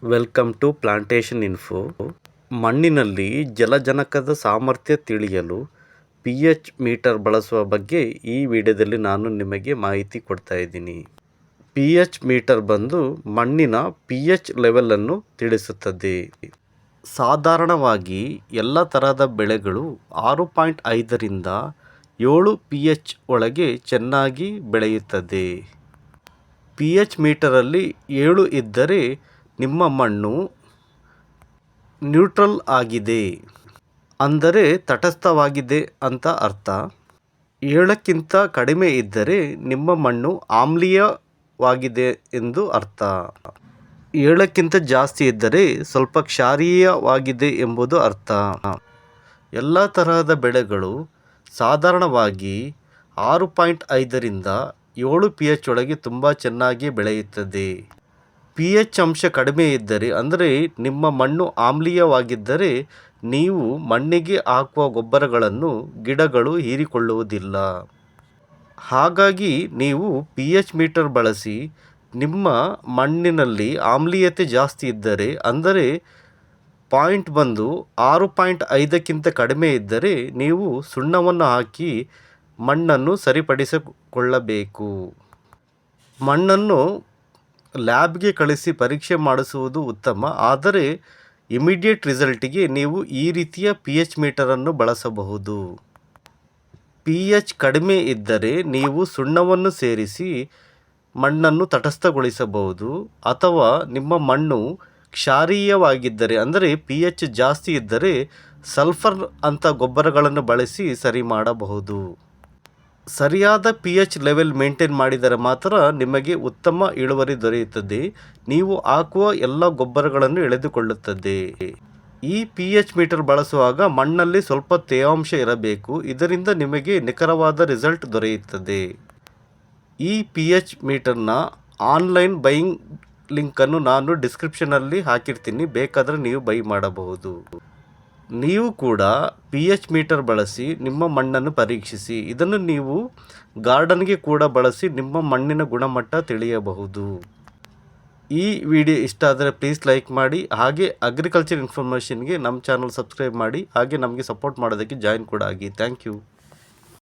Welcome to plantation info. ಮಣ್ಣಿನಲ್ಲಿ ಜಲಜನಕದ ಸಾಮರ್ಥ್ಯ ತಿಳಿಯಲು pH ಮೀಟರ್ ಬಳಸುವ ಬಗ್ಗೆ ಈ ವಿಡಿಯೋದಲ್ಲಿ ನಾನು ನಿಮಗೆ ಮಾಹಿತಿ ಕೊಡ್ತಾ ಇದ್ದೀನಿ. pH ಮೀಟರ್ ಬಂದು ಮಣ್ಣಿನ pH ಲೆವೆಲನ್ನು ತಿಳಿಸುತ್ತದೆ. ಸಾಧಾರಣವಾಗಿ ಎಲ್ಲ ತರಹದ ಬೆಳೆಗಳು 6.5ರಿಂದ 7 pH ಒಳಗೆ ಚೆನ್ನಾಗಿ ಬೆಳೆಯುತ್ತದೆ. pH ಮೀಟರಲ್ಲಿ 7 ಇದ್ದರೆ ನಿಮ್ಮ ಮಣ್ಣು ನ್ಯೂಟ್ರಲ್ ಆಗಿದೆ, ಅಂದರೆ ತಟಸ್ಥವಾಗಿದೆ ಅಂತ ಅರ್ಥ. 7ಕ್ಕಿಂತ ಕಡಿಮೆ ಇದ್ದರೆ ನಿಮ್ಮ ಮಣ್ಣು ಆಮ್ಲೀಯವಾಗಿದೆ ಎಂದು ಅರ್ಥ. 7ಕ್ಕಿಂತ ಜಾಸ್ತಿ ಇದ್ದರೆ ಸ್ವಲ್ಪ ಕ್ಷಾರೀಯವಾಗಿದೆ ಎಂಬುದು ಅರ್ಥ. ಎಲ್ಲ ತರಹದ ಬೆಳೆಗಳು ಸಾಧಾರಣವಾಗಿ 6.5ರಿಂದ 7 pH ಒಳಗೆ ತುಂಬ ಚೆನ್ನಾಗಿ ಬೆಳೆಯುತ್ತದೆ. pH ಅಂಶ ಕಡಿಮೆ ಇದ್ದರೆ, ಅಂದರೆ ನಿಮ್ಮ ಮಣ್ಣು ಆಮ್ಲೀಯವಾಗಿದ್ದರೆ, ನೀವು ಮಣ್ಣಿಗೆ ಹಾಕುವ ಗೊಬ್ಬರಗಳನ್ನು ಗಿಡಗಳು ಹೀರಿಕೊಳ್ಳುವುದಿಲ್ಲ. ಹಾಗಾಗಿ ನೀವು pH ಮೀಟರ್ ಬಳಸಿ ನಿಮ್ಮ ಮಣ್ಣಿನಲ್ಲಿ ಆಮ್ಲೀಯತೆ ಜಾಸ್ತಿ ಇದ್ದರೆ, ಅಂದರೆ ಪಾಯಿಂಟ್ ಬಂದು 6.5ಕ್ಕಿಂತ ಕಡಿಮೆ ಇದ್ದರೆ, ನೀವು ಸುಣ್ಣವನ್ನು ಹಾಕಿ ಮಣ್ಣನ್ನು ಸರಿಪಡಿಸಿಕೊಳ್ಳಬೇಕು. ಮಣ್ಣನ್ನು ಲ್ಯಾಬ್ಗೆ ಕಳಿಸಿ ಪರೀಕ್ಷೆ ಮಾಡಿಸುವುದು ಉತ್ತಮ. ಆದರೆ ಇಮಿಡಿಯೇಟ್ ರಿಸಲ್ಟಿಗೆ ನೀವು ಈ ರೀತಿಯ pH ಮೀಟರನ್ನು ಬಳಸಬಹುದು. pH ಕಡಿಮೆ ಇದ್ದರೆ ನೀವು ಸುಣ್ಣವನ್ನು ಸೇರಿಸಿ ಮಣ್ಣನ್ನು ತಟಸ್ಥಗೊಳಿಸಬಹುದು. ಅಥವಾ ನಿಮ್ಮ ಮಣ್ಣು ಕ್ಷಾರೀಯವಾಗಿದ್ದರೆ, ಅಂದರೆ pH ಜಾಸ್ತಿ ಇದ್ದರೆ ಸಲ್ಫರ್ ಅಂತ ಗೊಬ್ಬರಗಳನ್ನು ಬಳಸಿ ಸರಿ ಮಾಡಬಹುದು. ಸರಿಯಾದ pH ಲೆವೆಲ್ ಮೇಂಟೈನ್ ಮಾಡಿದರೆ ಮಾತ್ರ ನಿಮಗೆ ಉತ್ತಮ ಇಳುವರಿ ದೊರೆಯುತ್ತದೆ. ನೀವು ಹಾಕುವ ಎಲ್ಲ ಗೊಬ್ಬರಗಳನ್ನು ಎಳೆದುಕೊಳ್ಳುತ್ತದೆ. ಈ pH ಮೀಟರ್ ಬಳಸುವಾಗ ಮಣ್ಣಲ್ಲಿ ಸ್ವಲ್ಪ ತೇವಾಂಶ ಇರಬೇಕು. ಇದರಿಂದ ನಿಮಗೆ ನಿಖರವಾದ ರಿಸಲ್ಟ್ ದೊರೆಯುತ್ತದೆ. ಈ pH ಮೀಟರ್ನ ಆನ್ಲೈನ್ ಬೈಯಿಂಗ್ ಲಿಂಕನ್ನು ನಾನು ಡಿಸ್ಕ್ರಿಪ್ಷನಲ್ಲಿ ಹಾಕಿರ್ತೀನಿ, ಬೇಕಾದರೆ ನೀವು ಬೈ ಮಾಡಬಹುದು. ನೀವು ಕೂಡ pH ಮೀಟರ್ ಬಳಸಿ ನಿಮ್ಮ ಮಣ್ಣನ್ನು ಪರೀಕ್ಷಿಸಿ. ಇದನ್ನು ನೀವು ಗಾರ್ಡನ್ಗೆ ಕೂಡ ಬಳಸಿ ನಿಮ್ಮ ಮಣ್ಣಿನ ಗುಣಮಟ್ಟ ತಿಳಿಯಬಹುದು. ಈ ವಿಡಿಯೋ ಇಷ್ಟ ಆದರೆ ಪ್ಲೀಸ್ ಲೈಕ್ ಮಾಡಿ. ಹಾಗೆ ಅಗ್ರಿಕಲ್ಚರ್ ಇನ್ಫಾರ್ಮೇಷನ್ಗೆ ನಮ್ಮ ಚಾನಲ್ ಸಬ್ಸ್ಕ್ರೈಬ್ ಮಾಡಿ. ಹಾಗೆ ನಮಗೆ ಸಪೋರ್ಟ್ ಮಾಡೋದಕ್ಕೆ ಜಾಯಿನ್ ಕೂಡ ಆಗಿ. Thank you.